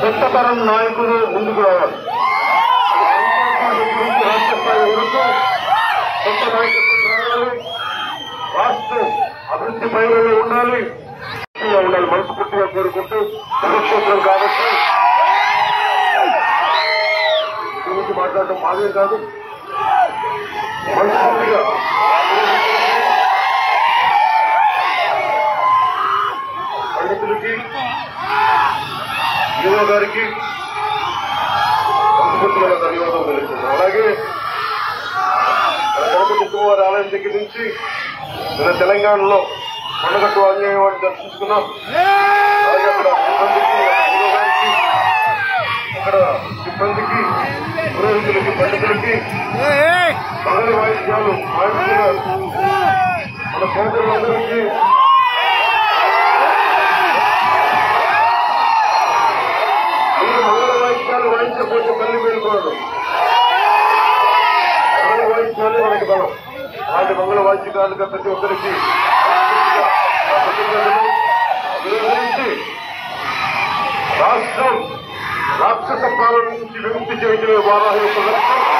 కొత్తతరం నాయకులు ముందుకు రావాలి. రాష్ట్ర స్థాయి వరకు కొత్త నాయకత్వం రావాలి. రాష్ట్రం అభివృద్ధి పైలలో ఉండాలి. మనస్ఫూర్తిగా కోరుకుంటూ కురుక్షేత్రం కాబట్టి గురించి మాట్లాడటం మాదే కాదు. మనస్ఫూర్తిగా పండితులకి యువ గారికి మనస్ఫూర్తిగా ధన్యవాదాలు తెలుస్తున్నాం. అలాగే గణపతి కుమార్ ఆలయం దగ్గర నుంచి మన తెలంగాణలో కొండగట్టు ఆంజనేయ వారిని దర్శించుకున్నాం. అలాగే అక్కడ సిబ్బందికి పురోహితులకి పండితులకి మంగళ వాయిద్యాలు మన సోదరులందరికీ మంగళ వాయిద్యాలు వాయించకపోతే తల్లి మేలుకోవడం. మంగళ వాయిద్యాలే మనకి బలం. అలాంటి మంగళ వాయిద్యాలుగా ప్రతి ఒక్కరికి రాష్ట్రం రాక్షస పాలన నుంచి విముక్తి చేయడమే వారాహి యొక్క లక్ష్యం.